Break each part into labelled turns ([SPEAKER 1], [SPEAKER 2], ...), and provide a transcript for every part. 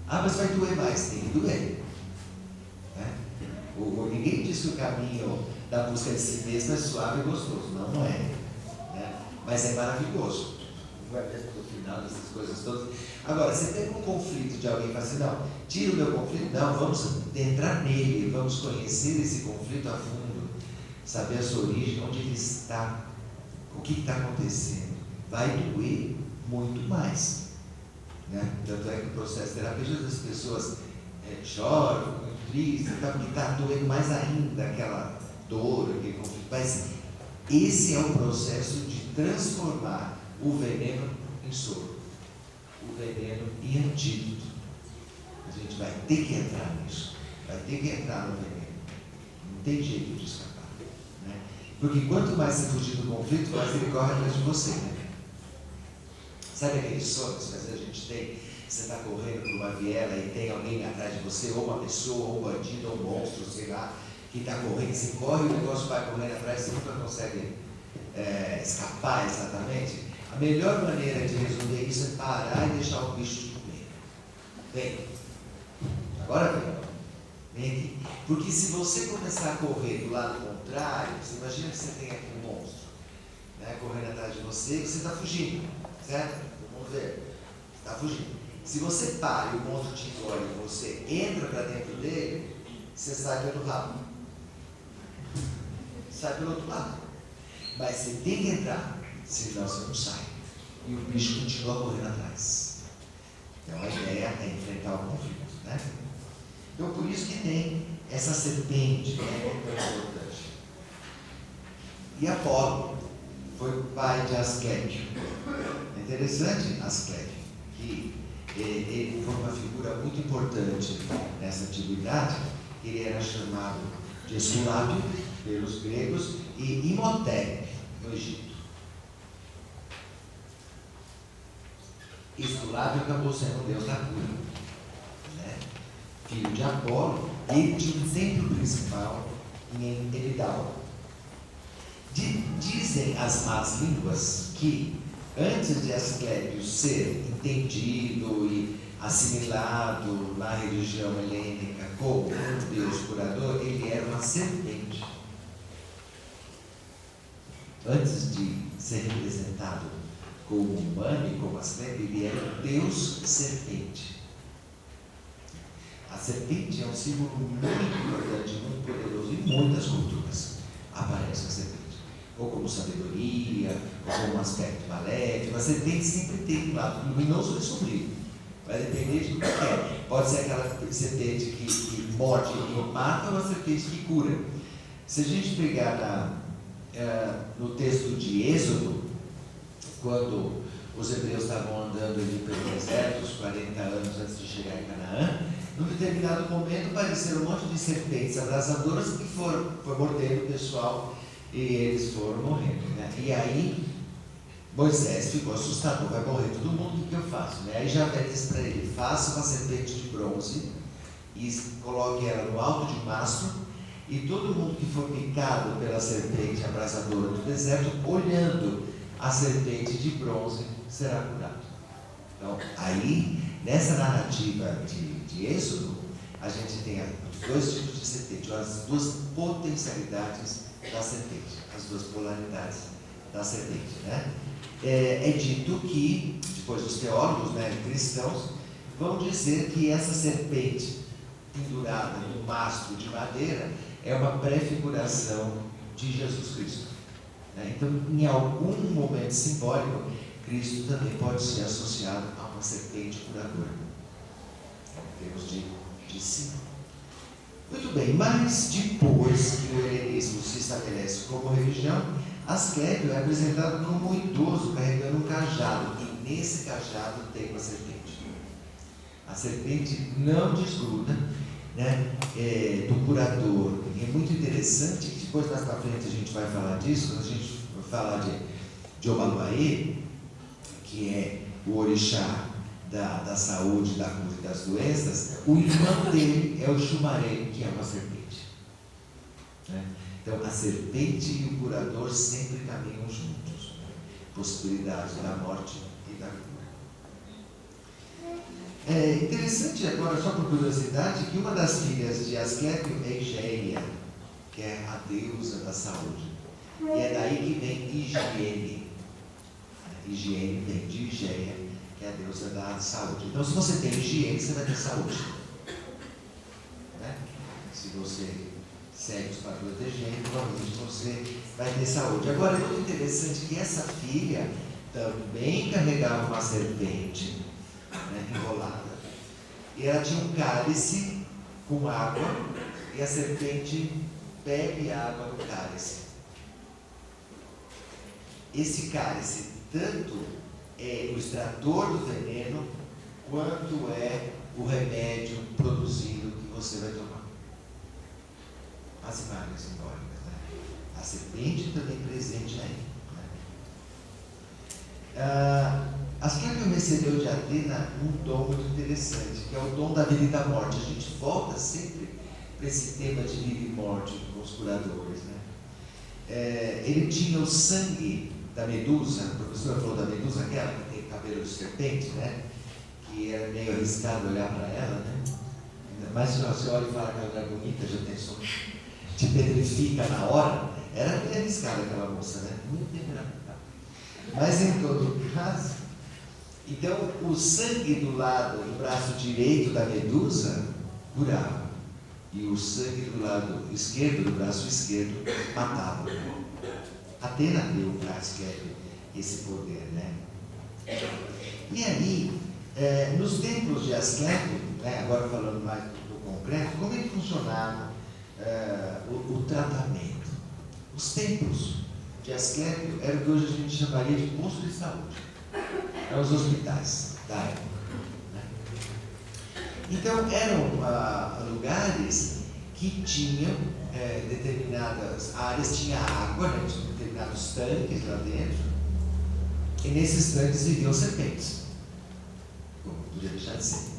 [SPEAKER 1] Ah, mas vai doer mais. Tem que doer. Né? Ninguém diz que o caminho da busca de si mesmo é suave e gostoso. Não, não é. Né? Mas é maravilhoso. Vai ver no final dessas coisas todas. Agora, você tem um conflito de alguém e fala assim, não, tira o meu conflito. Não, vamos entrar nele, vamos conhecer esse conflito a fundo, saber a sua origem, onde ele está, o que está acontecendo. Vai doer muito mais. Né? Tanto é que o processo terapêutico das pessoas choram, ficam muito tristes, porque está doendo mais ainda aquela dor, aquele conflito. Mas esse é o processo de transformar o veneno em soro, o veneno em antídoto. A gente vai ter que entrar nisso, vai ter que entrar no veneno. Não tem jeito de escapar. Né? Porque quanto mais você fugir do conflito, mais ele corre atrás de você. Né? Sabe aqueles sonhos que às vezes a gente tem? Você está correndo por uma viela e tem alguém atrás de você, ou uma pessoa, ou um bandido, ou um monstro, sei lá, que está correndo, você corre e o negócio vai correndo atrás, você nunca consegue escapar exatamente. A melhor maneira de resolver isso é parar e deixar o bicho te comer. Vem. Agora vem. Vem aqui. Porque se você começar a correr do lado contrário, você imagina que você tem aqui um monstro, né, correndo atrás de você e você está fugindo. Certo? Vamos ver. Você está fugindo. Se você para e o monstro te engole e você entra para dentro dele, você sai pelo rabo. Sai pelo outro lado. Mas você tem que entrar, senão você não sai. E o bicho continua correndo atrás. Então a ideia é enfrentar o conflito. Né? Então por isso que tem essa serpente, que é tão importante. E Apolo foi o pai de Asclépio. É interessante Asclépio, que ele foi uma figura muito importante nessa antiguidade. Ele era chamado de Esculápio pelos gregos e Imhotep no Egito. Esculápio acabou sendo o deus da cura, né? Filho de Apolo e de um templo principal em Eridal. Dizem as más línguas que antes de Asclépio ser entendido e assimilado na religião helênica como um deus curador, ele era uma serpente. Antes de ser representado como humano e como Asclépio, ele era um deus serpente. A serpente é um símbolo muito importante, muito poderoso em muitas culturas. Aparece a serpente. Ou como sabedoria, ou como um aspecto maléfico. A serpente sempre tem um lado luminoso e sombrio. Vai depender de tudo que é. Pode ser aquela serpente que morde e mata, ou a serpente que cura. Se a gente pegar no texto de Êxodo, quando os hebreus estavam andando ali pelo deserto, os 40 anos antes de chegar em Canaã, num determinado momento apareceram um monte de serpentes abrasadoras que foram mordendo o pessoal e eles foram morrendo. Né? E aí Moisés ficou assustado, vai morrer todo mundo, o que eu faço? Né? Aí Javé disse para ele, faça uma serpente de bronze e coloque ela no alto de um mastro, e todo mundo que for picado pela serpente abrasadora do deserto, olhando a serpente de bronze, será curado. Então, aí, nessa narrativa de Êxodo, a gente tem os dois tipos de serpente, as duas potencialidades da serpente, as duas polaridades da serpente. Né? É dito que, depois os teólogos, né, cristãos, vão dizer que essa serpente pendurada no mastro de madeira é uma prefiguração de Jesus Cristo. Né? Então, em algum momento simbólico, Cristo também pode ser associado a uma serpente curadora, em termos de símbolo. Muito bem, mas depois que o helenismo se estabelece como religião, Asclépio é apresentado como um idoso carregando um cajado, e nesse cajado tem uma serpente. A serpente não desgruda, né, do curador. E é muito interessante que depois, mais para frente, a gente vai falar disso, quando a gente falar de Obaluaê, que é o orixá da saúde, da cura e das doenças, o irmão dele é o Xumaré, que é uma serpente. Né? Então, a serpente e o curador sempre caminham juntos. Né? Possibilidade da morte e da cura. É interessante agora, só por curiosidade, que uma das filhas de Asclépio é Higéia, que é a deusa da saúde. E é daí que vem higiene. Higiene vem de Higéia, que é a deusa da saúde. Então, se você tem higiene, você vai ter saúde. Né? Se você segue os padrões de higiene, provavelmente você vai ter saúde. Agora, é muito interessante que essa filha também carregava uma serpente, né, enrolada. E ela tinha um cálice com água, e a serpente bebe água do cálice. Esse cálice tanto é o extrator do veneno, quanto é o remédio produzido que você vai tomar. As imagens simbólicas, né? A serpente também presente aí. Né? Asclépio recebeu de Atena um dom muito interessante, que é o dom da vida e da morte. A gente volta sempre para esse tema de vida e morte com os curadores. Né? Ele tinha o sangue da medusa, a professora falou da medusa, aquela que tem cabelo de serpente, né? Que era meio arriscado olhar para ela, né? Ainda mais se você olha e fala que ela era bonita, já pensou, te petrifica na hora. Era meio arriscada aquela moça, né? Muito temperamental. Mas em todo caso, então o sangue do lado, do braço direito da medusa, curava. E o sangue do lado esquerdo, do braço esquerdo, matava. Atena deu para Asclépio esse poder, né? E aí, nos templos de Asclépio, né, agora falando mais do concreto, como é que funcionava o tratamento? Os templos de Asclépio eram o que hoje a gente chamaria de posto de saúde. Eram os hospitais da época. Né? Então, eram lugares que tinham determinadas áreas, tinha água, né, tinha determinados tanques lá dentro, e nesses tanques viviam serpentes, como podia deixar de ser.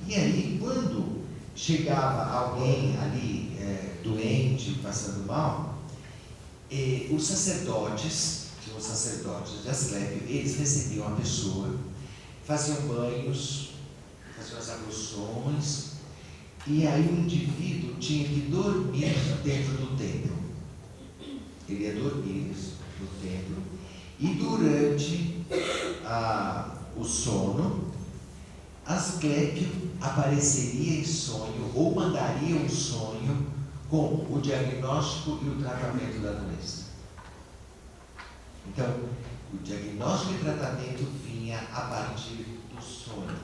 [SPEAKER 1] E aí, quando chegava alguém ali doente, passando mal, os sacerdotes de Asclépio, eles recebiam a pessoa, faziam banhos, faziam as abluções, e aí o indivíduo tinha que dormir dentro do templo. Ele ia dormir no templo, e durante o sono, Asclépio apareceria em sonho, ou mandaria um sonho com o diagnóstico e o tratamento da doença. Então, o diagnóstico e o tratamento vinha a partir do sonho.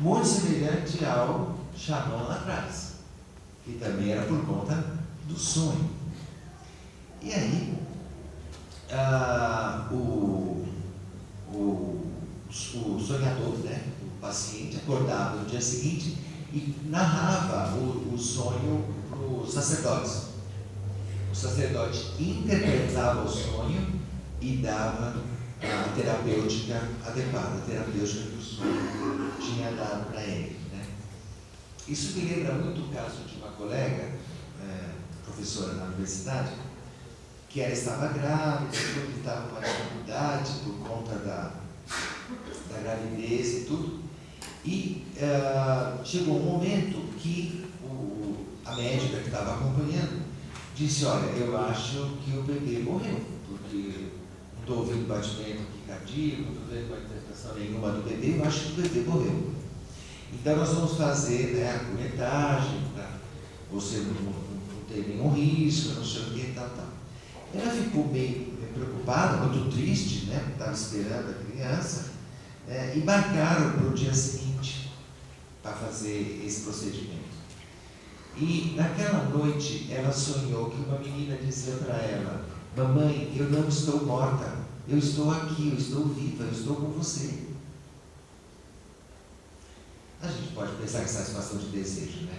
[SPEAKER 1] Muito semelhante ao Xamã lá atrás, que também era por conta do sonho. E aí, o sonhador, né, o paciente, acordava no dia seguinte e narrava o sonho para os sacerdotes. O sacerdote interpretava o sonho e dava a terapêutica adequada, a terapêutica que o sonho tinha dado para ele. Né? Isso me lembra muito o caso de uma colega, professora na universidade, que ela estava grávida, que estava com uma dificuldade por conta da gravidez e tudo, e chegou um momento que a médica que estava acompanhando disse: olha, eu acho que o bebê morreu, porque não estou ouvindo batimento cardíaco, não estou vendo manifestação nenhuma do bebê, eu acho que o bebê morreu. Então nós vamos fazer, né, a curetagem para você não ter nenhum risco, não sei o que, tal. Ela ficou meio preocupada, muito triste, né? Estava esperando a criança, e marcaram para o dia seguinte para fazer esse procedimento. E naquela noite ela sonhou que uma menina dizia para ela: mamãe, eu não estou morta, eu estou aqui, eu estou viva, eu estou com você. A gente pode pensar que essa é satisfação de desejo, né?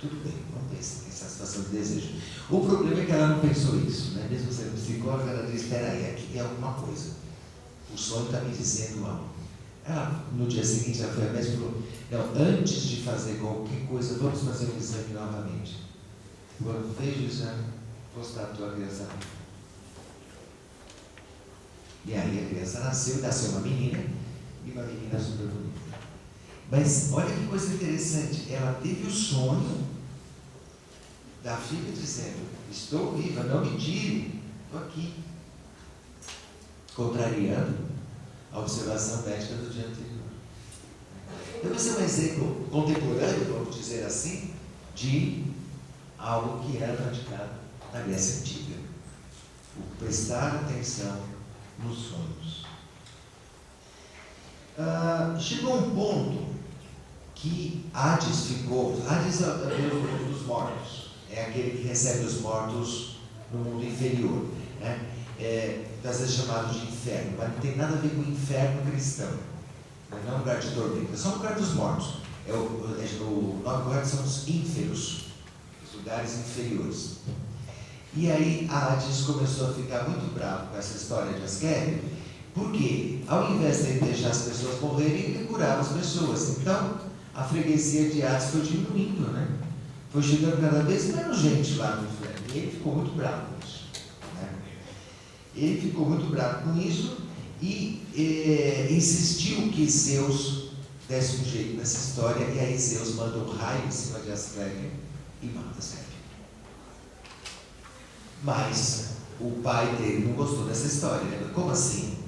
[SPEAKER 1] Tudo bem, vamos pensar que é satisfação de desejo. O problema é que ela não pensou isso, né? Mesmo sendo psicóloga, ela disse: espera aí, aqui tem alguma coisa. O sonho está me dizendo algo. Ela, no dia seguinte, ela foi a médica e falou: não, antes de fazer qualquer coisa, vamos fazer um exame novamente. Quando fez o exame, constatou a criança. E aí a criança nasceu uma menina, e uma menina super bonita. Mas olha que coisa interessante, ela teve o sonho da filha dizendo: estou viva, não me tire, estou aqui. Contrariando a observação médica do dia anterior. Então, esse é um exemplo contemporâneo, vamos dizer assim, de algo que era praticado na Grécia Antiga. O prestar atenção nos sonhos. Chegou um ponto que Hades ficou. Hades é o Deus dos mortos. É aquele que recebe os mortos no mundo inferior. Né? Às vezes chamado de inferno, mas não tem nada a ver com o inferno cristão. Não é um lugar de tormento, é só um lugar dos mortos. O nome correto são os ínferos, os lugares inferiores. E aí Hades começou a ficar muito bravo com essa história de Asclepio, porque ao invés de ele deixar as pessoas morrerem, ele curava as pessoas. Então a freguesia de Hades foi diminuindo, né? Foi chegando cada vez menos gente lá no inferno. E ele ficou muito bravo com isso. Né? Ele ficou muito bravo com isso e insistiu que Zeus desse um jeito nessa história. E aí Zeus manda um raio em cima de Asclepio e mata Asclepio. Mas o pai dele não gostou dessa história. Né? Como assim?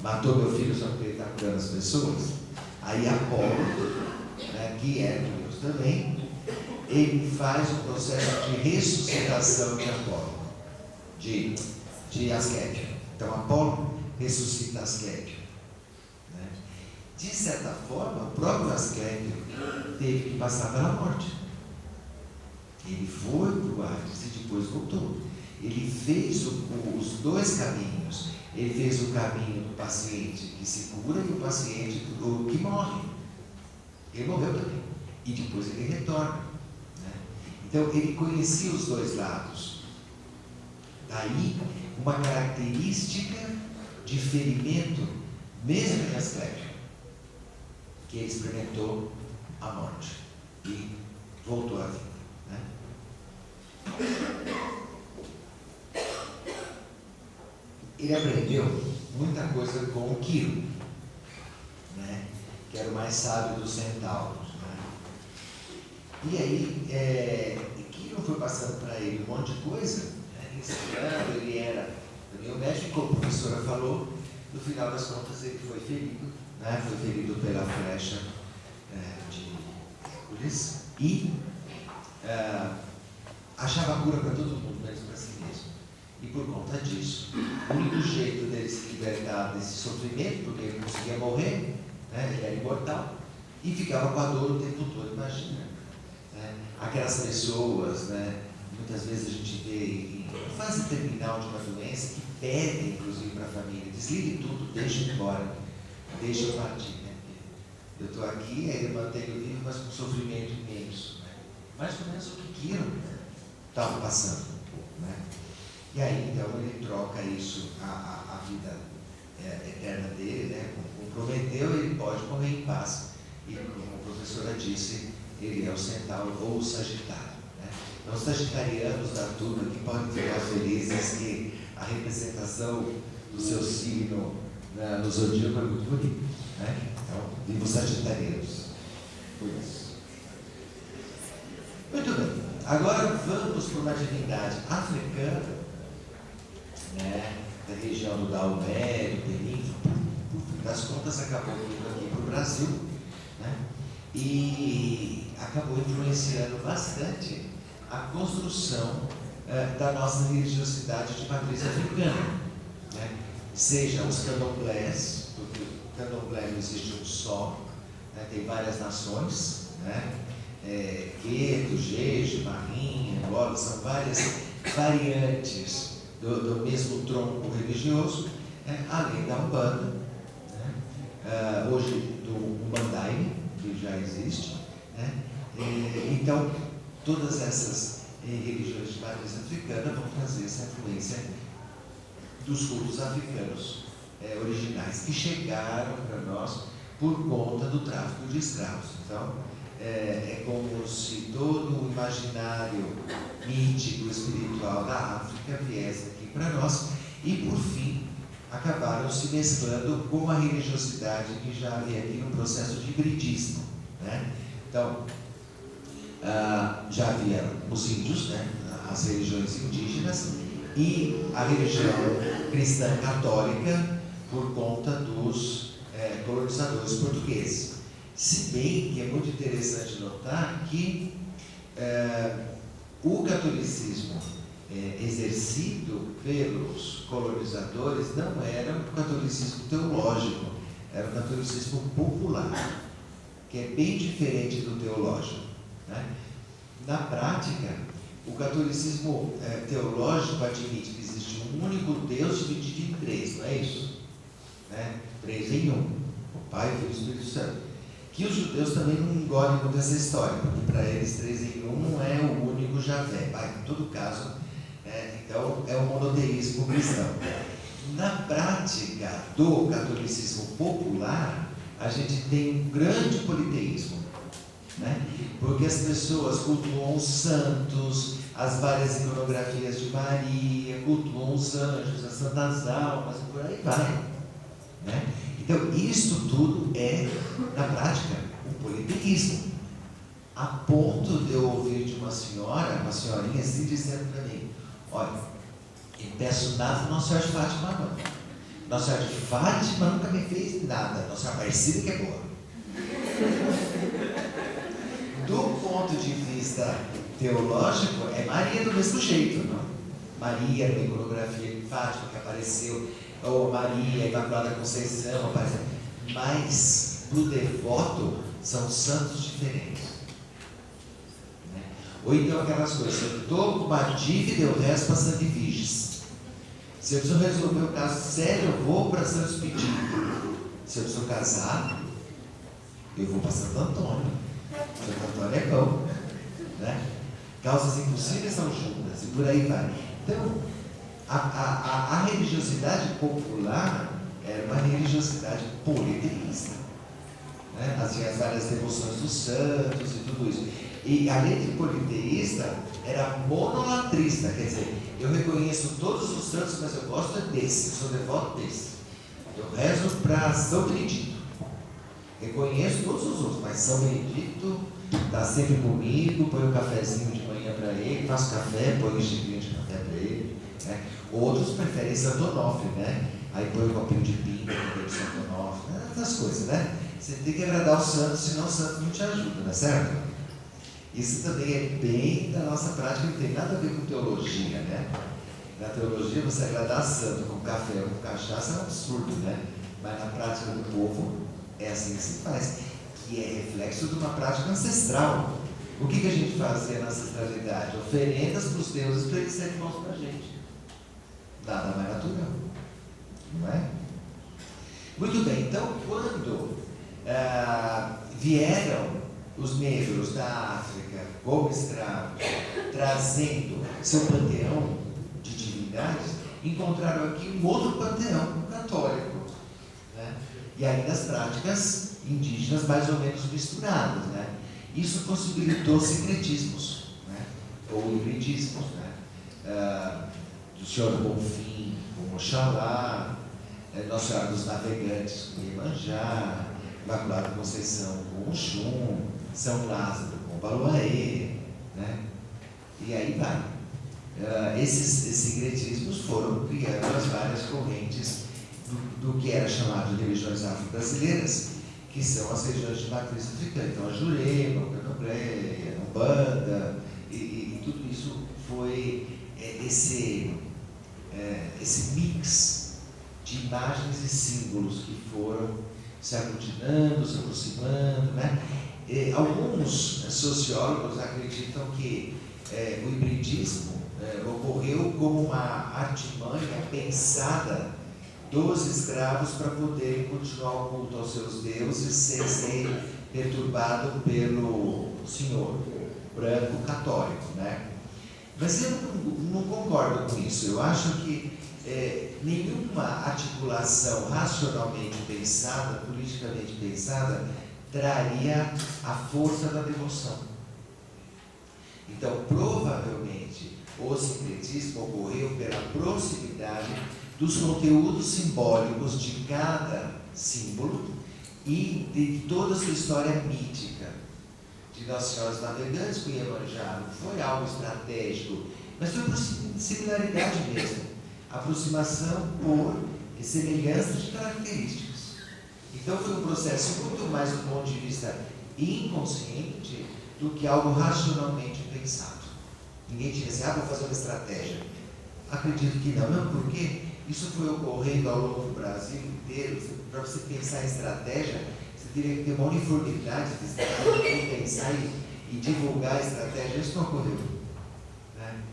[SPEAKER 1] Matou meu filho só porque ele está curando as pessoas? Aí Apolo, né, que é Deus também, ele faz um processo de ressuscitação de Apolo, de Asclepio. Então Apolo ressuscita Asclepio. Né? De certa forma, o próprio Asclepio teve que passar pela morte. Ele foi para o Hades e depois voltou. Ele fez os dois caminhos. Ele fez o caminho do paciente que se cura e o paciente que morre. Ele morreu também. E depois ele retorna. Né? Então ele conhecia os dois lados. Daí uma característica de ferimento, mesmo em Asclepio, que ele experimentou a morte e voltou à vida. Né? Ele aprendeu muita coisa com o Quiro, né? Que era o mais sábio dos centauros. Né? E aí, Quiro foi passando para ele um monte de coisa, né? Ensinando, ele era também o médico, como a professora falou, no final das contas ele foi ferido, né? Foi ferido pela flecha de Hércules e achava cura para todo mundo, menos para si mesmo. E por conta disso, o único jeito dele se libertar desse sofrimento, porque ele não conseguia morrer, né? Ele era imortal, e ficava com a dor o tempo todo, imagina. Né? Aquelas pessoas, né? Muitas vezes a gente vê em fase terminal de uma doença que pedem, inclusive, para a família: desligue tudo, deixa eu embora, deixa eu partir. Né? Eu estou aqui, aí eu mantenho vivo, mas com sofrimento imenso. Né? Mais ou menos o que Quiro estava passando. Né? E aí, então, ele troca isso, a vida eterna dele, né? Comprometeu, ele pode morrer em paz. E, como a professora disse, ele é o centauro ou o sagitário. Né? Então, os sagitarianos da turma que podem ficar felizes que a representação do seu signo no zodíaco é muito bonita. Né? Então, viva os sagitarianos. Por isso. Muito bem. Agora vamos para uma divindade africana, né, da região do Daomé, do Benin, por fim das contas acabou vindo aqui para o Brasil, né, e acabou influenciando bastante a construção da nossa religiosidade de matriz africana, né, seja os candomblés, porque o candomblé não existe um só, né, tem várias nações, né, Queto, Jeje, Marinha, Angola, são várias variantes do mesmo tronco religioso, além da Umbanda, né? Hoje do Umbandaime, que já existe. Né? Então, todas essas religiões de matriz africana vão trazer essa influência dos cultos africanos originais, que chegaram para nós por conta do tráfico de escravos. Então, é como se todo o imaginário mítico, espiritual da África viesse aqui para nós e, por fim, acabaram se mesclando com a religiosidade que já havia aqui no processo de hibridismo. né? Então, já havia os índios, né? As religiões indígenas, e a religião cristã católica por conta dos colonizadores portugueses. Se bem que é muito interessante notar que o catolicismo exercido pelos colonizadores não era um catolicismo teológico, era um catolicismo popular, que é bem diferente do teológico, né? Na prática, o catolicismo teológico admite que existe um único Deus dividido em três, não é isso? Né? 3 em 1, o Pai, o Filho e o Espírito Santo. Que os judeus também não engolem muito essa história, porque para eles 3 em 1 não é o único Javé, mas em todo caso, então é o monoteísmo cristão. Na prática do catolicismo popular, a gente tem um grande politeísmo, né? Porque as pessoas cultuam os santos, as várias iconografias de Maria, cultuam os anjos, as santas almas, e por aí vai, né? Então, isto tudo é, na prática, um politeísmo. A ponto de eu ouvir de uma senhorinha assim, dizendo para mim: olha, eu peço nada Nossa Senhora de Fátima, não. Nossa Senhora de Fátima nunca me fez nada. Nossa Senhora Aparecida que é boa. Do ponto de vista teológico, é Maria do mesmo jeito, não? Maria, na iconografia de Fátima, que apareceu, ou Maria, Imaculada Conceição, apareceu. Mas, para o devoto, são santos diferentes. Né? Ou então aquelas coisas: eu estou com uma dívida e eu rezo para Santa Efígies. Se eu preciso resolver o caso sério, eu vou para Santo Expedito. Se eu preciso casar, eu vou para Santo Antônio. Santo Antônio é bom, né? Causas impossíveis são juntas, e por aí vai. Então, a religiosidade popular era uma religiosidade politeísta, né? As várias devoções dos santos e tudo isso. E além de politeísta, era monolatrista, quer dizer, eu reconheço todos os santos, mas eu gosto desse, eu sou devoto desse. Eu rezo para São Benedito. Reconheço todos os outros, mas São Benedito está sempre comigo, põe um cafezinho de manhã para ele, faço café, põe um xícara de café para ele, né? Outros preferem Santo Onofre, né? Aí põe um copinho de pinga para Santo Onofre, né? Essas coisas, né? Você tem que agradar o santo, senão o santo não te ajuda, não é certo? Isso também é bem da nossa prática, não tem nada a ver com teologia, né? Na teologia, você agradar santo com café ou com cachaça é um absurdo, né? Mas na prática do povo, é assim que se faz, que é reflexo de uma prática ancestral. O que a gente fazia na ancestralidade? Oferendas para os deuses para eles serem bons para a gente. Nada mais natural, não é? Muito bem, então quando vieram os negros da África como escravos, trazendo seu panteão de divindades, encontraram aqui um outro panteão católico, né? E ainda as práticas indígenas mais ou menos misturadas, né? Isso possibilitou sincretismos, né? Ou hibridismos, né? Do Senhor Bonfim com Oxalá, Nossa Senhora dos Navegantes com Iemanjá, Imaculada Conceição com Oxum, São Lázaro com Baloaê, né? E aí vai. Esses sincretismos foram criando as várias correntes do que era chamado de religiões afro-brasileiras, que são as religiões de matriz africana. Então, a Jurema, o Candomblé, a Umbanda, e tudo isso foi esse mix de imagens e símbolos que foram se aglutinando, se aproximando, né? Alguns sociólogos acreditam que o hibridismo ocorreu como uma artimanha pensada dos escravos para poderem continuar o culto aos seus deuses sem ser perturbado pelo senhor branco católico, né? Mas eu não concordo com isso. Eu acho que nenhuma articulação racionalmente pensada, politicamente pensada, traria a força da devoção. Então, provavelmente, o sincretismo ocorreu pela proximidade dos conteúdos simbólicos de cada símbolo e de toda a sua história mítica, de Nossa Senhora dos Navegantes com Iemanjá. Não foi algo estratégico, mas foi por similaridade mesmo, aproximação por semelhança de características. Então foi um processo muito mais do ponto de vista inconsciente do que algo racionalmente pensado. Ninguém tinha assim, vou fazer uma estratégia. Acredito que não, porque isso foi ocorrendo ao longo do Brasil inteiro. Para você pensar em estratégia, você teria que ter uma uniformidade de estratégia, pensar e divulgar a estratégia. Isso não ocorreu, né?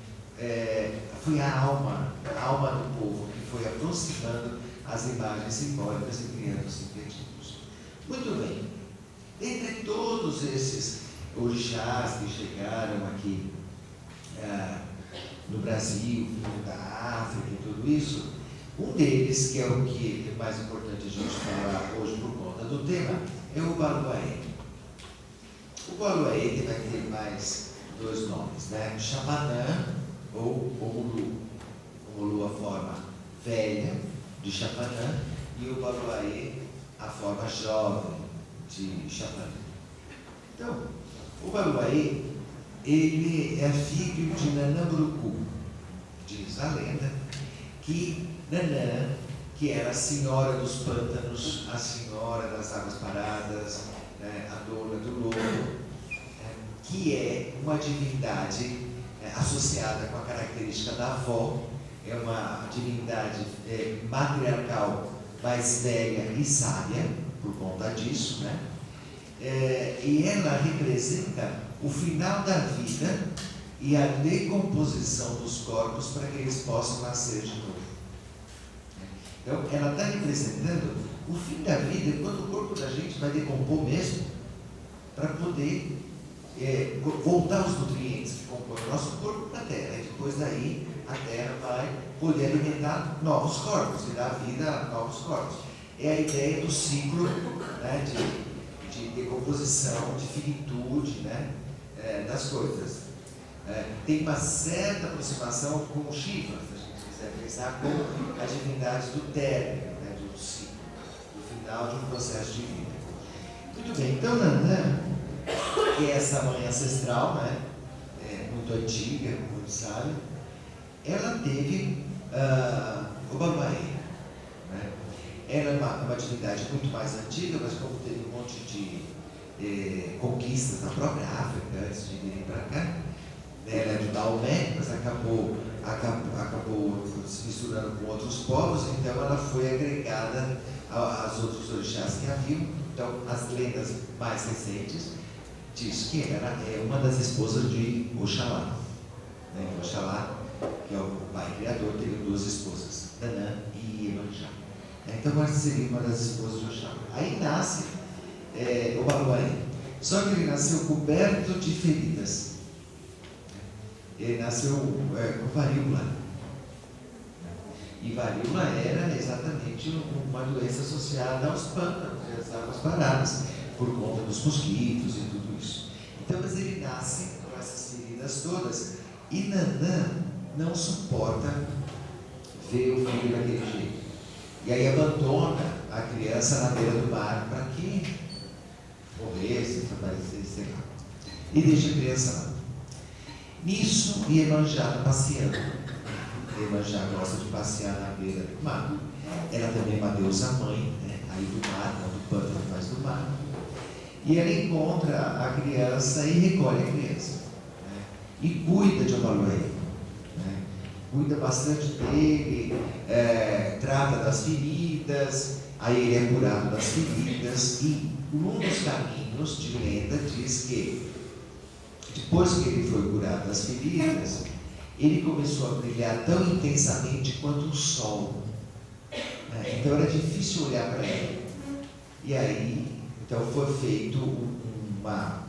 [SPEAKER 1] Foi a alma do povo que foi aproximando as imagens simbólicas e criando os sintetismos. Muito bem. Entre todos esses orixás que chegaram aqui no Brasil, da África e tudo isso, um deles, que é o que é mais importante a gente falar hoje por conta do tema, é o Baluaê. O Baluaê que vai ter mais dois nomes, né? Xapanã ou Omulu. Omulu, a forma velha de Xapanã, e o Baluaê, a forma jovem de Xapanã. Então, o Baluaê, ele é filho de Nanã-Burucu. Diz a lenda que Nanã, que era a senhora dos pântanos, a senhora das águas paradas, a dona do lobo, que é uma divindade associada com a característica da avó, é uma divindade matriarcal, mais velha e sábia, por conta disso, né? E ela representa o final da vida e a decomposição dos corpos para que eles possam nascer de novo. Então, ela está representando o fim da vida, quando o corpo da gente vai decompor mesmo, para poder voltar os nutrientes que compõem o nosso corpo para a Terra. E depois daí, a Terra vai poder alimentar novos corpos e dar vida a novos corpos. É a ideia do ciclo, né, de decomposição, de finitude, né, das coisas. Tem uma certa aproximação com o Shiva, se a gente quiser pensar, com a divindade do término, né, do ciclo, do final de um processo de vida. Muito bem, então Nanã, que é essa mãe ancestral, né, muito antiga, muito sábia, ela teve o Baluaê. Né? Ela é uma divindade muito mais antiga, mas como teve um monte de conquistas na própria África antes de virem para cá, ela é de Daomé, mas acabou se misturando com outros povos, então ela foi agregada aos outros orixás que haviam. Então, as lendas mais recentes diz que ela é uma das esposas de Oxalá. Né? Oxalá, que é o pai criador, teve duas esposas, Nanã e Iemanjá. Então, essa seria uma das esposas de Oxalá. Aí nasce o Baluaê, só que ele nasceu coberto de feridas. Ele nasceu com varíola. E varíola era exatamente uma doença associada aos pântanos, às águas paradas, por conta dos mosquitos e tudo isso. Então, mas ele nasce com essas feridas todas, e Nanã não suporta ver o filho daquele jeito. E aí abandona a criança na beira do mar para que morresse, desaparecesse, sei lá. E deixa a criança lá. Nisso, Iemanjá está passeando. Iemanjá gosta de passear na beira do mar. Ela também é uma deusa mãe, né? Aí do mar, não do pântano, mas do mar. E ela encontra a criança e recolhe a criança. Né? E cuida de Baluaê. Né? Cuida bastante dele, trata das feridas, aí ele é curado das feridas. E um dos caminhos de lenda diz que depois que ele foi curado das feridas, ele começou a brilhar tão intensamente quanto o sol. Então era difícil olhar para ele. E aí, então foi feito uma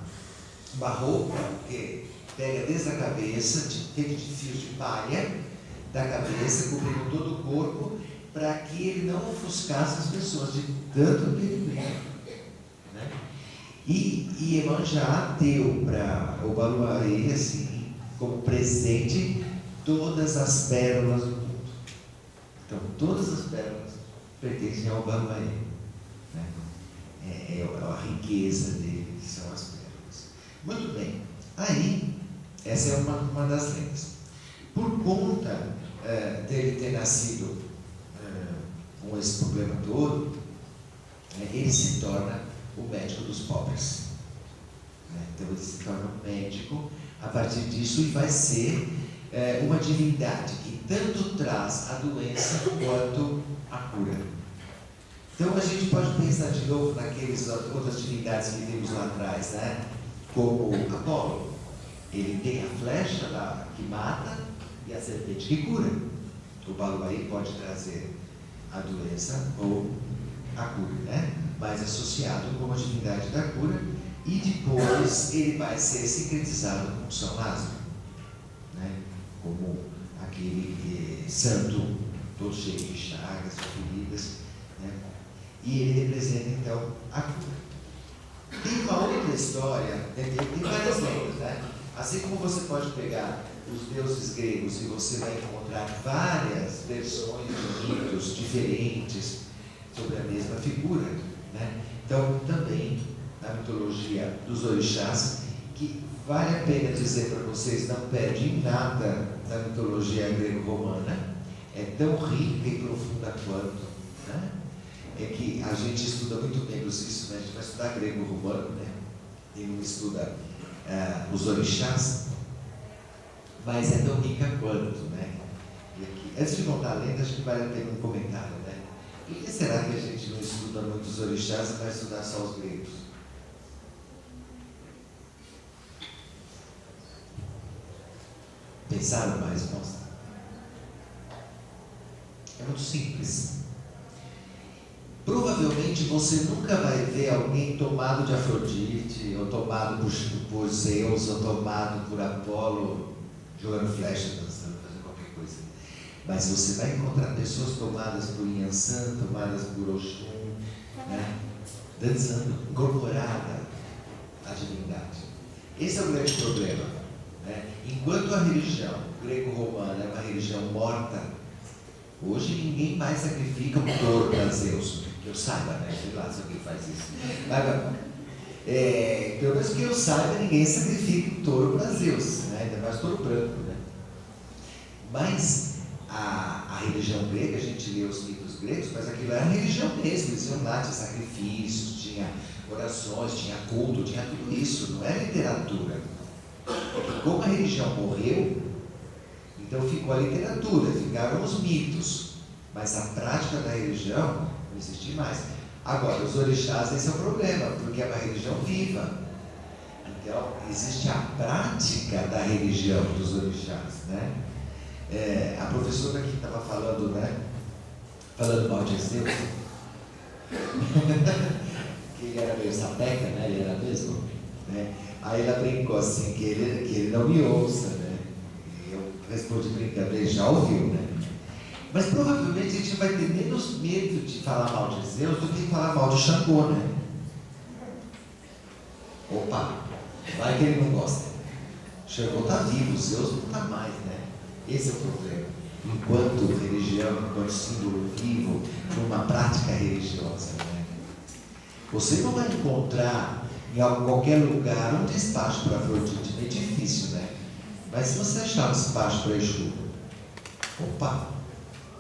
[SPEAKER 1] roupa que pega desde a cabeça, feita de fios de palha, da cabeça, cobrindo todo o corpo, para que ele não ofuscasse as pessoas de tanto que ele brilha. E Iemanjá deu para o Baluaê, assim, como presente, todas as pérolas do mundo. Então, todas as pérolas pertencem ao Baluaê. Né? é a riqueza dele, são as pérolas. Muito bem. Aí, essa é uma das lendas. Por conta dele ter nascido com esse problema todo, ele se torna o médico dos pobres. Então ele se torna um médico a partir disso e vai ser uma divindade que tanto traz a doença quanto a cura. Então a gente pode pensar de novo naquelas outras divindades que vimos lá atrás, né? Como Apolo. Ele tem a flecha lá que mata e a serpente que cura. O Baluaí pode trazer a doença ou a cura, né? Mas associado como a divindade da cura, e depois ele vai ser sincretizado com São Lázaro, né? Como aquele santo todo cheio de chagas, feridas, né? E ele representa então a cura. Tem uma outra história, tem várias lendas, né? Assim como você pode pegar os deuses gregos e você vai encontrar várias versões de mitos diferentes sobre a mesma figura, né? Então, também na mitologia dos orixás, que vale a pena dizer para vocês, não perde nada da mitologia grego-romana, é tão rica e profunda quanto, né? É que a gente estuda muito menos isso, né? A gente vai estudar grego-romano, né? E não estuda os orixás, mas é tão rica quanto, né? E aqui, antes de contar a lenda, acho que vale a pena um comentário, né? Por que será que a gente não estuda muito os orixás e vai estudar só os gregos? Pensaram na resposta? É muito simples. Provavelmente você nunca vai ver alguém tomado de Afrodite, ou tomado por Zeus, ou tomado por Apolo, jogando flecha, dançando, fazendo qualquer coisa. Mas você vai encontrar pessoas tomadas por Inhansã, tomadas por Oxum, né? Dançando, incorporada à divindade. Esse é o grande problema, né? Enquanto a religião greco-romana é uma religião morta, hoje ninguém mais sacrifica um touro para Zeus, que eu saiba, né? Sei lá se alguém faz isso. Pelo menos que eu saiba, ninguém sacrifica um touro para Zeus, né? Ainda mais touro branco, né? Mas a religião grega, a gente lê os mitos gregos, mas aquilo era religião mesmo, eles iam lá, tinha sacrifícios, tinha orações, tinha culto, tinha tudo isso, não é literatura. Porque como a religião morreu, então ficou a literatura, ficaram os mitos, mas a prática da religião não existe mais. Agora, os orixás, esse é o problema, porque é uma religião viva. Então, existe a prática da religião dos orixás, né? A professora que estava falando, né? Falando mal de Zeus, que ele era meio sapeca, né? Ele era mesmo, né? Aí ela brincou assim, que ele não me ouça, né? E eu respondi brincando, ele já ouviu, né? Mas provavelmente a gente vai ter menos medo de falar mal de Zeus do que falar mal de Xangô, né? Opa, vai que ele não gosta. Xangô está vivo, Zeus não está mais, né? Esse é o problema. Enquanto religião, enquanto símbolo vivo, numa prática religiosa, né? Você não vai encontrar em qualquer lugar um despacho para Afrodite, é difícil, né? Mas se você achar um despacho para Exu, opa,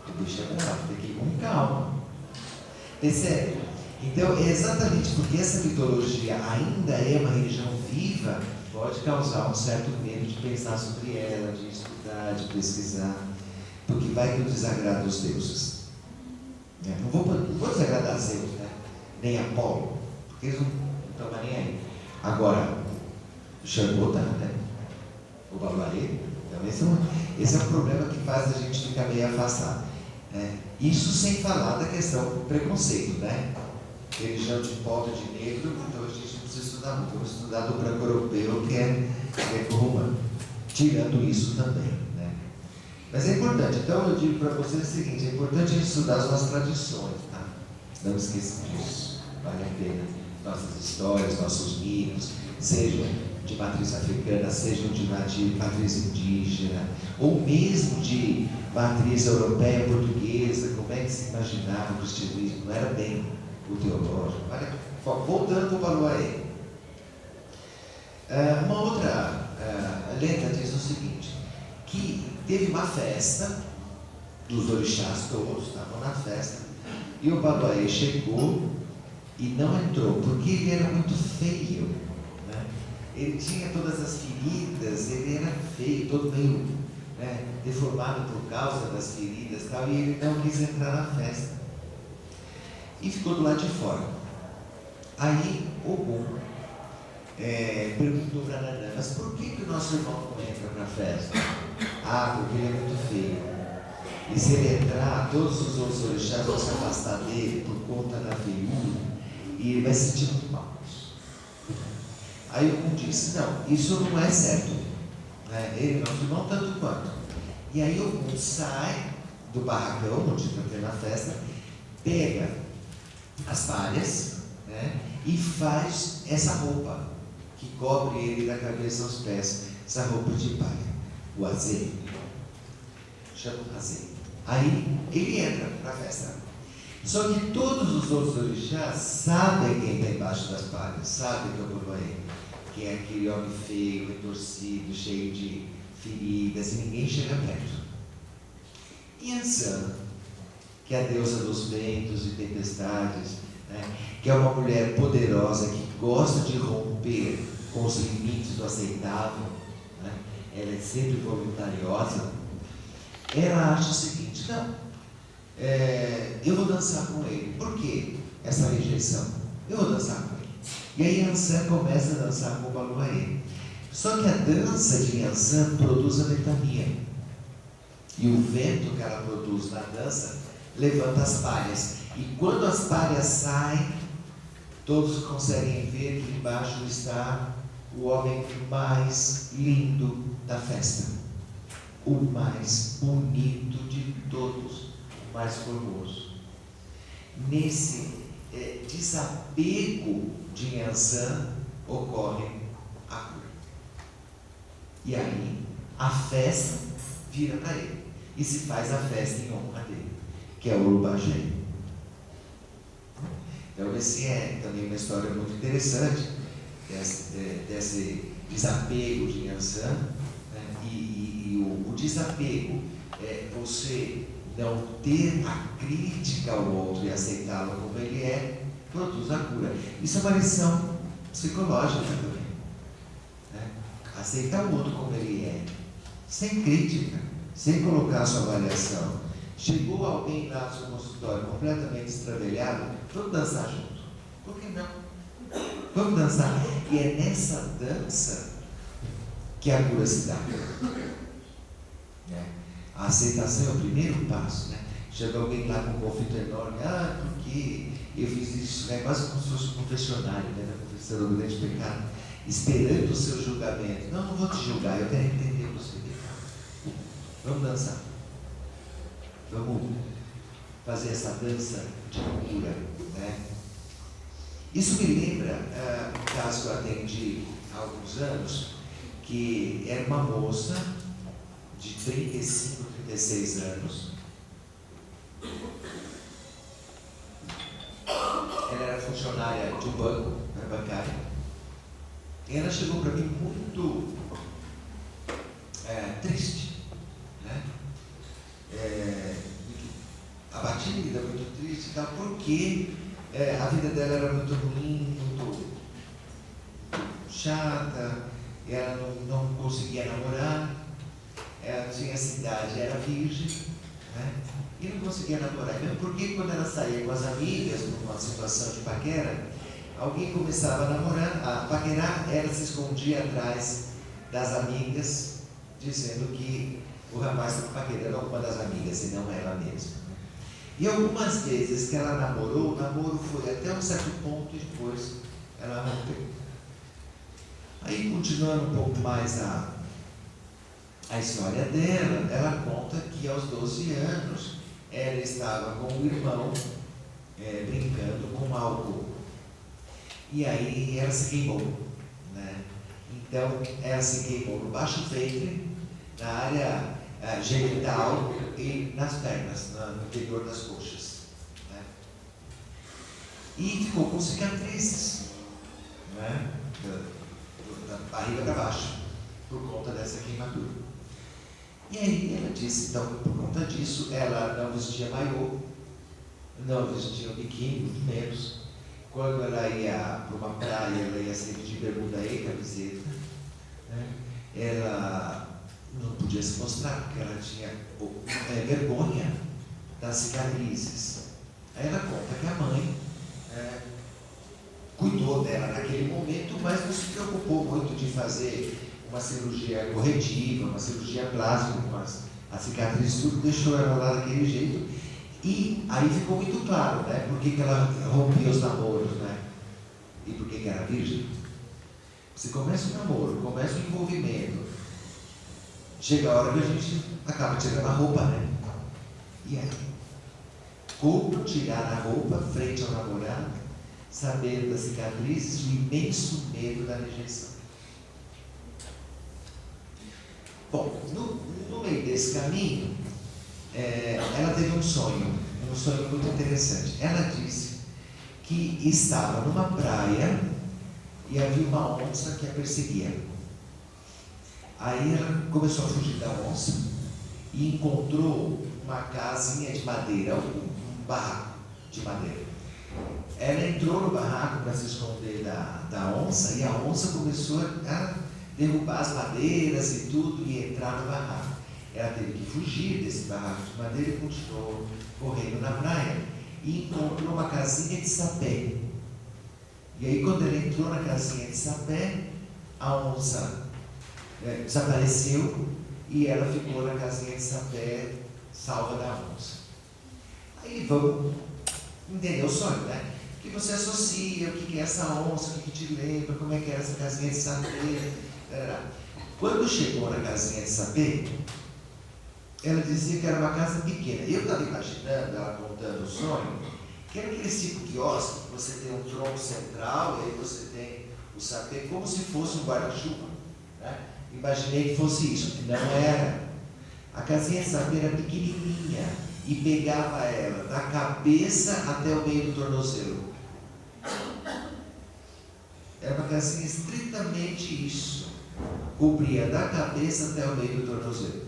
[SPEAKER 1] o bicho é bravo, tem que ir com calma. Percebe? Então, é exatamente porque essa mitologia ainda é uma religião viva, pode causar um certo medo de pensar sobre ela, de estudar, de pesquisar, porque vai que o desagrada os deuses. Não vou desagradar Zeus, né? Nem Apolo, porque eles não estão nem aí. Agora, Xangô tá, né? O Baluaí. Então, esse é um problema que faz a gente ficar meio afastado. Isso sem falar da questão do preconceito, né? Religião de pobre, de negro, então a gente não precisa estudar muito, vamos estudar do branco europeu, que é greco-romano, tirando isso também, né? Mas é importante, então eu digo para vocês o seguinte, é importante a gente estudar as nossas tradições, tá? Não esqueçam disso, vale a pena. Nossas histórias, nossos mitos, sejam de matriz africana, sejam de matriz indígena, ou mesmo de matriz europeia, portuguesa, como é que se imaginava o cristianismo, não era bem o teológico, vale a pena. Voltando para o Baluaê. Uma outra lenda diz o seguinte, que teve uma festa, dos orixás todos estavam na festa, e o Baluaê chegou e não entrou, porque ele era muito feio, né? Ele tinha todas as feridas, ele era feio, todo meio, né, deformado por causa das feridas e tal, e ele não quis entrar na festa. E ficou do lado de fora. Aí Ogum perguntou para Nanã, mas por que o nosso irmão não entra na festa? Porque ele é muito feio. E se ele entrar, todos os outros orixás vão se afastar dele por conta da feiura, e ele vai se sentir muito mal. Aí Ogum disse, não, isso não é certo, né? Ele é nosso irmão tanto quanto. E aí Ogum sai do barracão, onde está tendo a festa, pega as palhas, né, e faz essa roupa que cobre ele da cabeça aos pés, essa roupa de palha, o azeite, chama o azeite. Aí ele entra na festa. Só que todos os outros orixás sabem quem está embaixo das palhas, sabem que é o Baluaê, que é aquele homem feio, retorcido, cheio de feridas, e ninguém chega perto. Yansan, que é a deusa dos ventos e tempestades, né, que é uma mulher poderosa, que gosta de romper com os limites do aceitável, né, ela é sempre voluntariosa, ela acha o seguinte, não, eu vou dançar com ele. Por que essa rejeição? Eu vou dançar com ele. E aí Yansan começa a dançar com o Baluaê. Só que a dança de Yansan produz a ventania. E o vento que ela produz na dança levanta as palhas. E quando as palhas saem, todos conseguem ver que embaixo está o homem mais lindo da festa. O mais bonito de todos, o mais formoso. Nesse desapego de Yansan ocorre a cura. E aí a festa vira para ele. E se faz a festa em honra dele, que é o Urubagé. Então esse é também uma história muito interessante, desse desapego de Yansan, né? E o desapego é você não ter a crítica ao outro e aceitá-lo como ele é, produz a cura. Isso é uma lição psicológica também, né? Aceitar o outro como ele é, sem crítica, sem colocar a sua avaliação. Chegou alguém lá no seu consultório completamente estravelhado, vamos dançar junto. Por que não? Vamos dançar. E é nessa dança que a cura se dá. A aceitação é o primeiro passo, né? Chega alguém lá com um conflito enorme, porque eu fiz isso, né? Quase como se fosse um confessionário, né? Da confissão do grande pecado, esperando o seu julgamento. Não vou te julgar, eu quero entender o seu pecado. Vamos dançar. Vamos fazer essa dança de cura, né? Isso me lembra um caso que eu atendi há alguns anos, que era uma moça de 35, 36 anos. Ela era funcionária de um banco, era bancária. E ela chegou para mim muito triste, né? Abatida, muito triste e tal, porque a vida dela era muito ruim, muito chata, ela não conseguia namorar, ela tinha essa idade, era virgem, né? E não conseguia namorar, mesmo porque quando ela saía com as amigas, numa situação de paquera, alguém começava a namorar, a paquerar, ela se escondia atrás das amigas, dizendo que o rapaz estava paquerando alguma das amigas, e não ela mesma. E algumas vezes que ela namorou, o namoro foi até um certo ponto e depois ela rompeu. Aí, continuando um pouco mais a história dela, ela conta que aos 12 anos ela estava com o irmão brincando com álcool. E aí ela se queimou, né? Então ela se queimou no baixo ventre, na área genital e nas pernas, no interior das coxas, né? e ficou com cicatrizes, né? Da barriga para baixo, por conta dessa queimadura. E aí ela disse, então, por conta disso, ela não vestia maiô, não vestia biquíni, muito menos. Quando ela ia para uma praia, ela ia sempre de bermuda e camiseta, né? Ela não podia se mostrar, porque ela tinha vergonha das cicatrizes. Aí ela conta que a mãe cuidou dela naquele momento, mas não se preocupou muito de fazer uma cirurgia corretiva, uma cirurgia plástica, mas a cicatriz tudo deixou ela lá daquele jeito. E aí ficou muito claro, né, por que ela rompia os namoros, né, e por que era virgem. Você começa um namoro, começa um envolvimento, chega a hora que a gente acaba tirando a roupa, né? E aí? Como tirar a roupa frente ao namorado, sabendo das cicatrizes, o imenso medo da rejeição? Bom, no meio desse caminho, ela teve um sonho muito interessante. Ela disse que estava numa praia e havia uma onça que a perseguia. Aí ela começou a fugir da onça e encontrou uma casinha de madeira, um barraco de madeira. Ela entrou no barraco para se esconder da onça, e a onça começou a derrubar as madeiras e tudo e entrar no barraco. Ela teve que fugir desse barraco de madeira e continuou correndo na praia e encontrou uma casinha de sapé. E aí, quando ela entrou na casinha de sapé, a onça desapareceu e ela ficou na casinha de sapé, salva da onça. Aí vamos entender o sonho, né? O que você associa, o que é essa onça, o que te lembra, como é que era essa casinha de sapé. Quando chegou na casinha de sapé, ela dizia que era uma casa pequena. Eu estava imaginando, ela contando o sonho, que era aquele tipo de quiosque, que você tem um tronco central e aí você tem o sapé, como se fosse um guarda-chuva, né? Imaginei que fosse isso, não era. A casinha de sapé era pequenininha e pegava ela da cabeça até o meio do tornozelo. Era uma casinha estritamente isso, cobria da cabeça até o meio do tornozelo.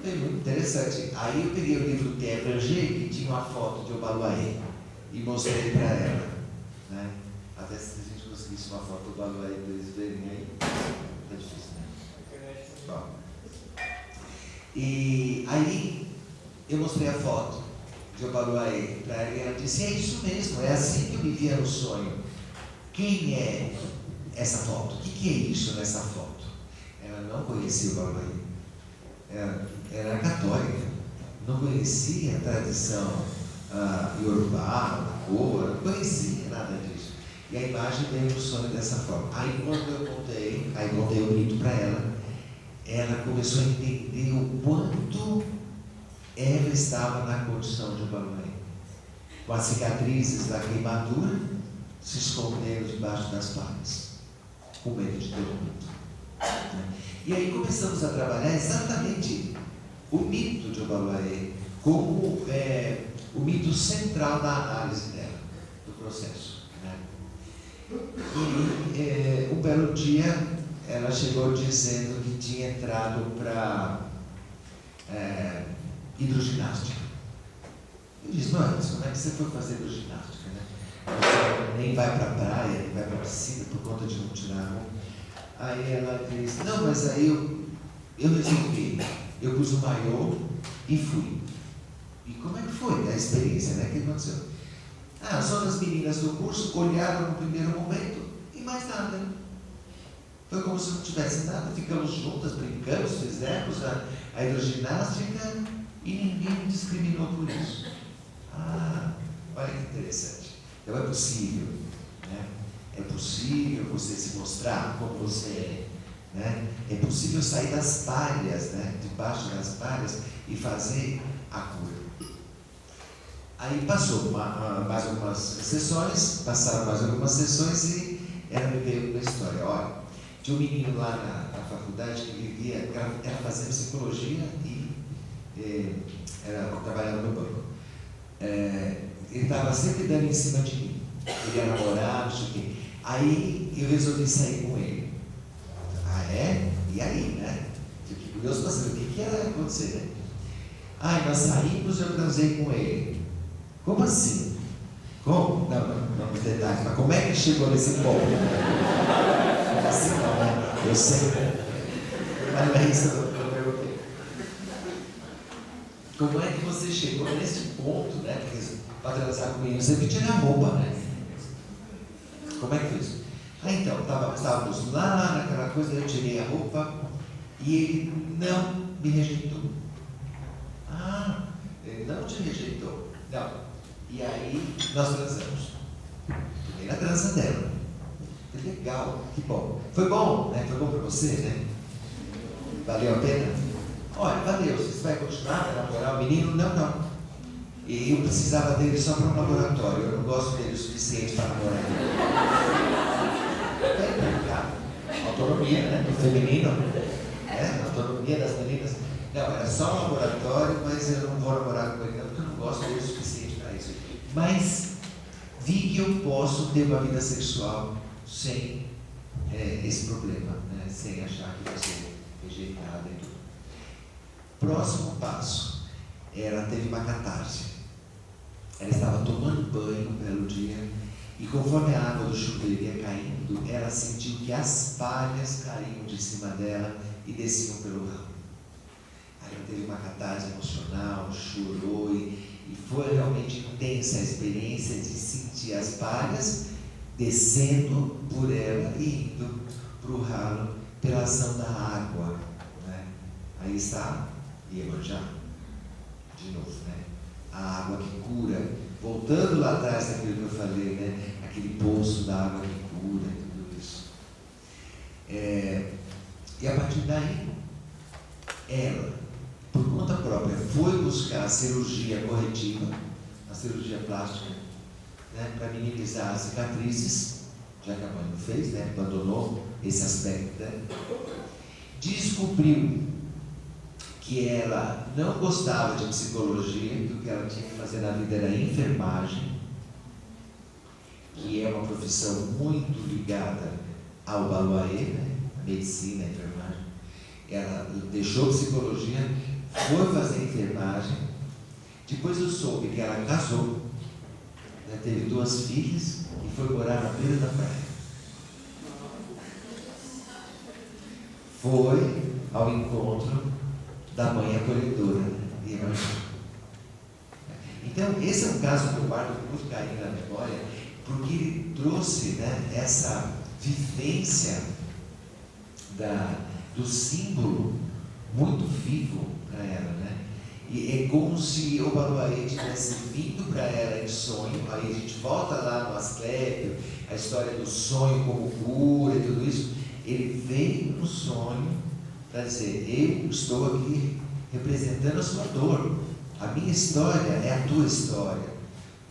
[SPEAKER 1] Foi muito interessante. Aí eu peguei o livro Quebra-G, que tinha uma foto de Obaluaê, e mostrei para ela, né? Até se a gente conseguisse uma foto do Obaluaê para eles verem aí, tá difícil, né? Bom. E aí eu mostrei a foto de Obaluaê para ela e ela disse, é isso mesmo, é assim que eu me via no sonho. Quem é essa foto? O que é isso nessa foto? Ela não conhecia o Obaluaê. Ela era católica, não conhecia a tradição iorubá, Goa, não conhecia nada disso. E a imagem veio no sonho dessa forma. Aí quando eu contei o mito para ela, ela começou a entender o quanto ela estava na condição de Obaluaê, com as cicatrizes da queimadura, se escondendo debaixo das palhas, com medo de todo mundo. E aí começamos a trabalhar exatamente o mito de Obaluaê como o mito central da análise dela, do processo, né? E um belo dia ela chegou dizendo que tinha entrado para hidroginástica. Eu disse, mas como é que você foi fazer hidroginástica, né? Você nem vai para a praia, nem vai para a piscina por conta de não tirar a roupa. Aí ela disse, não, mas aí eu resolvi, eu pus o maiô e fui. E como é que foi a experiência, né? O que aconteceu? As outras meninas do curso olharam no primeiro momento e mais nada. Foi como se não tivesse nada, ficamos juntas, brincamos, fizemos a hidroginástica e ninguém discriminou por isso. Olha que interessante. Então é possível, né? É possível você se mostrar como você é, né? É possível sair das palhas, né? Debaixo das palhas e fazer a cura. Aí passou mais algumas sessões, passaram mais algumas sessões e ela me veio com a história. Olha, tinha um menino lá na faculdade que vivia, era fazendo psicologia e era trabalhando no banco. Ele estava sempre dando em cima de mim. queria namorar, não sei o quê. Aí eu resolvi sair com ele. Ah, é? E aí, né? Fiquei curioso para saber o que ia acontecer, né? Ah, nós saímos e eu transei com ele. Como assim? Como? Não nos detalhes, mas como é que chegou nesse ponto? Como assim não, né? Eu sei. Mas não é isso que eu perguntei. Como é que você chegou nesse ponto, né? Porque para transar com o menino você tem que tirar a roupa, né? Como é que foi isso? Ah, então, estávamos lá naquela coisa, eu tirei a roupa e ele não me rejeitou. Ah, ele não te rejeitou. Não. E aí nós transamos. Primeira transa dela. Que legal, que bom. Foi bom, né? Foi bom para você, né? Valeu a pena? Olha, valeu. Você vai continuar a namorar o menino? Não. E eu precisava dele só para um laboratório. Eu não gosto dele o suficiente para namorar ele. É complicado. Autonomia, né? Do feminino. Autonomia das meninas. Não, era só um laboratório, mas eu não vou namorar com ele não, porque eu não gosto dele o suficiente para isso. Mas vi que eu posso ter uma vida sexual sem esse problema, né? Sem achar que vai ser rejeitada e tudo. Próximo passo, ela teve uma catarse. Ela estava tomando banho um belo dia e conforme a água do chuveiro ia caindo, ela sentiu que as palhas caíam de cima dela e desciam pelo rabo. Aí ela teve uma catarse emocional, chorou e foi realmente intensa a experiência de sentir as palhas descendo por ela e indo para o ralo pela ação da água, né? Aí está Iemanjá, de novo, né? A água que cura, voltando lá atrás daquilo que eu falei, né? Aquele poço da água que cura e tudo isso. E a partir daí, ela, por conta própria, foi buscar a cirurgia corretiva, a cirurgia plástica, né, para minimizar as cicatrizes, já que a mãe não fez, né, abandonou esse aspecto dela. Descobriu que ela não gostava de psicologia, que o que ela tinha que fazer na vida era enfermagem, que é uma profissão muito ligada ao Baluaê, né, a medicina, a enfermagem. Ela deixou psicologia, foi fazer enfermagem. Depois eu soube que ela casou, né, teve 2 filhas e foi morar na beira da praia. Foi ao encontro da mãe acolhedora, né? Então, esse é um caso que eu guardo com muito carinho na memória, porque ele trouxe, né, essa vivência do símbolo muito vivo para ela, né? E é como se o Baluaê tivesse vindo para ela em sonho. Aí a gente volta lá no Asclépio, a história do sonho como cura e tudo isso. Ele veio no sonho para dizer: eu estou aqui representando a sua dor, a minha história é a tua história,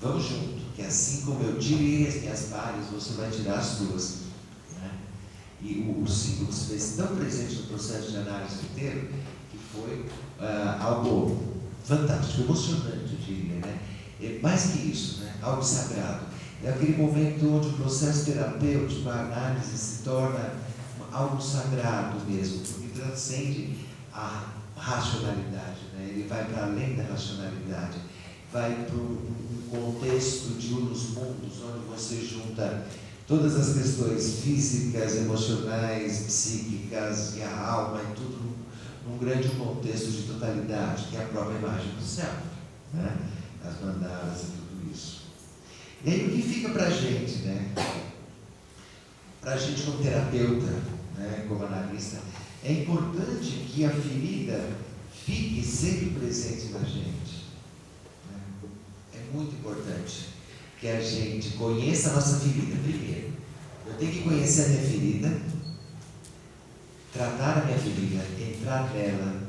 [SPEAKER 1] vamos junto, que assim como eu tirei as minhas palhas, você vai tirar as tuas, né? E o símbolo se fez tão presente no processo de análise inteiro que foi algo fantástico, emocionante, eu diria, né? Mais que isso, né? Algo sagrado. É aquele momento onde o processo terapêutico, a análise se torna algo sagrado mesmo, porque transcende a racionalidade, né? Ele vai para além da racionalidade, vai para um contexto de unos mundos, onde você junta todas as questões físicas, emocionais, psíquicas e a alma, e tudo num grande contexto de totalidade, que é a própria imagem do céu, né? As mandalas e tudo isso. E aí o que fica para a gente, né? Para a gente como terapeuta, né, como analista, é importante que a ferida fique sempre presente na gente, né? É muito importante que a gente conheça a nossa ferida primeiro. Eu tenho que conhecer a minha ferida, tratar a minha ferida, entrar nela,